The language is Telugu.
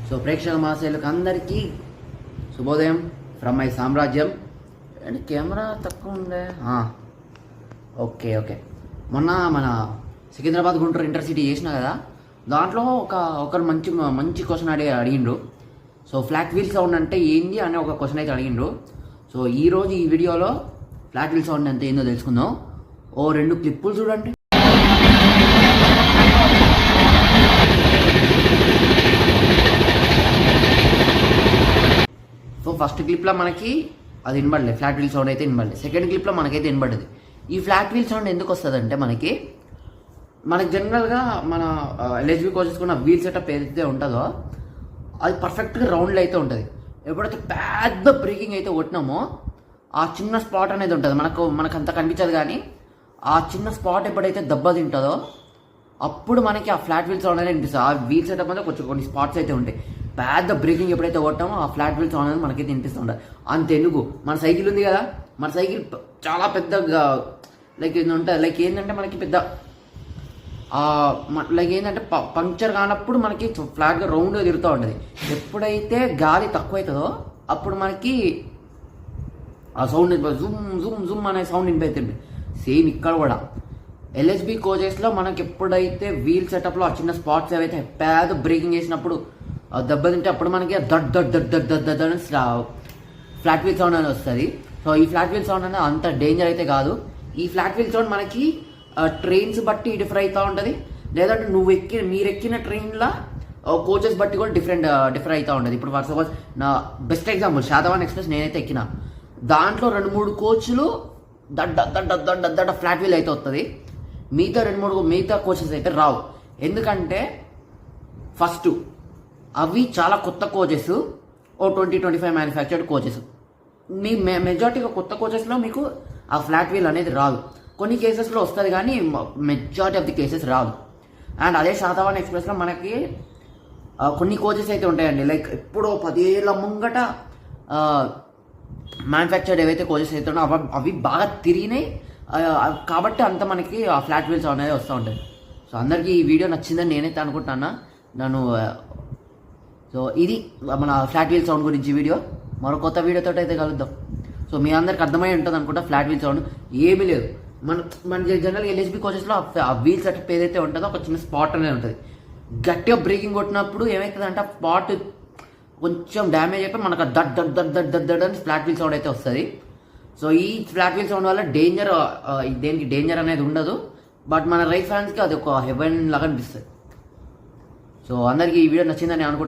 సో ప్రేక్షక మహాశయులకు అందరికీ శుభోదయం ఫ్రమ్ మై సామ్రాజ్యం. అండ్ కెమెరా తక్కువ ఉండే ఓకే ఓకే. మొన్న మన సికింద్రాబాద్ గుంటూరు ఇంటర్సిటీ చేసిన కదా, దాంట్లో ఒకరు మంచి క్వశ్చన్ అడిగిండ్రు. సో ఫ్లాట్ వీల్ సౌండ్ అంటే ఏంది అనే ఒక క్వశ్చన్ అయితే అడిగిండ్రు. సో ఈరోజు ఈ వీడియోలో ఫ్లాట్ వీల్ సౌండ్ అంటే ఏందో తెలుసుకుందాం. ఓ 2 క్లిప్పులు చూడండి. సో ఫస్ట్ క్లిప్లో మనకి అది వినబడలేదు, ఫ్లాట్ వీల్ సౌండ్ అయితే వినబడలేదు. సెకండ్ క్లిప్లో మనకైతే వినబడ్డది. ఈ ఫ్లాట్ వీల్ సౌండ్ ఎందుకు వస్తుంది అంటే మనకి జనరల్గా మన ఎల్హెచ్బి కోచెస్కున్న వీల్ సెటప్ ఏదైతే ఉంటుందో అది పర్ఫెక్ట్గా రౌండ్లో అయితే ఉంటుంది. ఎప్పుడైతే పెద్ద బ్రేకింగ్ అయితే కొట్టినామో ఆ చిన్న స్పాట్ అనేది ఉంటుంది, మనకు అంత కనిపించదు. కానీ ఆ చిన్న స్పాట్ ఎప్పుడైతే దెబ్బ తింటుందో అప్పుడు మనకి ఆ ఫ్లాట్ వీల్ సౌండ్ అనేది వినిపిస్తుంది. ఆ వీల్ సెటప్ అనేది కొన్ని స్పాట్స్ అయితే ఉంటాయి. పెద్ద బ్రేకింగ్ ఎప్పుడైతే కొట్టామో ఆ ఫ్లాట్ వీల్ సౌండ్ అనేది మనకైతే వినిపిస్తూ ఉంటుంది. అంతెందుకు మన సైకిల్ ఉంది కదా, మన సైకిల్ చాలా పెద్దగా లైక్ ఏంటంటే మనకి పెద్ద లైక్ ఏంటంటే పంక్చర్ కానప్పుడు మనకి ఫ్లాట్గా రౌండ్గా తిరుగుతూ ఉంటుంది. ఎప్పుడైతే గాలి తక్కువ అవుతుందో అప్పుడు మనకి ఆ సౌండ్ జూమ్ జూమ్ జూమ్ అనే సౌండ్ వినిపిస్తుంది. సేమ్ ఇక్కడ కూడా ఎల్హెచ్బి కోచెస్లో మనకి ఎప్పుడైతే వీల్ సెటప్లో ఆ చిన్న స్పాట్స్ ఏవైతే పెద్ద బ్రేకింగ్ చేసినప్పుడు దెబ్బతింటే అప్పుడు మనకి దడ్ దడ్ దడ్ దడ్ దడ్ దడ్ అని ఫ్లాట్ వీల్ సౌండ్ అనేది వస్తుంది. సో ఈ ఫ్లాట్ వీల్ సౌండ్ అనేది అంత డేంజర్ అయితే కాదు. ఈ ఫ్లాట్ వీల్ సౌండ్ మనకి ట్రైన్స్ బట్టి డిఫర్ అవుతూ ఉంటుంది, లేదంటే మీరు ఎక్కిన ట్రైన్లో కోచెస్ బట్టి కూడా డిఫర్ అవుతూ ఉంటుంది. ఇప్పుడు ఫర్ సపోజ్ నా బెస్ట్ ఎగ్జాంపుల్ శాతవాహన్ ఎక్స్ప్రెస్ నేనైతే ఎక్కిన, దాంట్లో 2-3 కోచ్లు దడ్డ దడ్డ దడ్డ దడ్డ ఫ్లాట్ వీల్ అయితే వస్తుంది. మిగతా కోచెస్ అయితే రావు. ఎందుకంటే ఫస్ట్ అవి చాలా కొత్త కోచెస్, 20-25 మ్యానుఫ్యాక్చర్డ్ కోచెస్. మీ మెజారిటీగా కొత్త కోచెస్లో మీకు ఆ ఫ్లాట్ వీల్ అనేది రాదు. కొన్ని కేసెస్లో వస్తుంది కానీ మెజారిటీ ఆఫ్ ది కేసెస్ రాదు. అండ్ అదే శాతవాహన్ ఎక్స్ప్రెస్లో మనకి కొన్ని కోచెస్ అయితే ఉంటాయండి, లైక్ ఎప్పుడో 10 ఏళ్ళ ముంగట మ్యానుఫ్యాక్చర్డ్ ఏవైతే కోచెస్ అయితే ఉన్నాయో అవి బాగా తిరిగినాయి కాబట్టి అంత మనకి ఆ ఫ్లాట్ వీల్స్ అనేది వస్తూ ఉంటాయి. సో అందరికీ ఈ వీడియో నచ్చిందని నేనైతే అనుకుంటున్నాను. సో ఇది మన ఫ్లాట్ వీల్ సౌండ్ గురించి వీడియో. మరో కొత్త వీడియోతో అయితే కలుద్దాం. సో మీ అందరికి అర్థమై ఉంటుంది అనుకుంటా. ఫ్లాట్ వీల్ సౌండ్ ఏమీ లేదు. మన జనరల్గా ఎల్హెచ్బి కోచెస్లో ఆ వీల్ సెటప్ ఏదైతే ఉంటుందో ఒక చిన్న స్పాట్ అనేది ఉంటుంది. గట్టిగా బ్రేకింగ్ కొట్టినప్పుడు ఏమవుతుందంటే ఆ స్పాట్ కొంచెం డ్యామేజ్ అయిపోయి మనకు దడ్ దడ్ దడ్ దడ్ దడ్ దడ్ అని ఫ్లాట్ వీల్ సౌండ్ అయితే వస్తుంది. సో ఈ ఫ్లాట్ వీల్ సౌండ్ వల్ల దేనికి డేంజర్ అనేది ఉండదు. బట్ మన రైట్ ఫ్యాన్స్కి అది ఒక హెవెన్ లాగా అనిపిస్తుంది. సో అందరికీ ఈ వీడియో నచ్చిందని అనుకుంటున్నాను.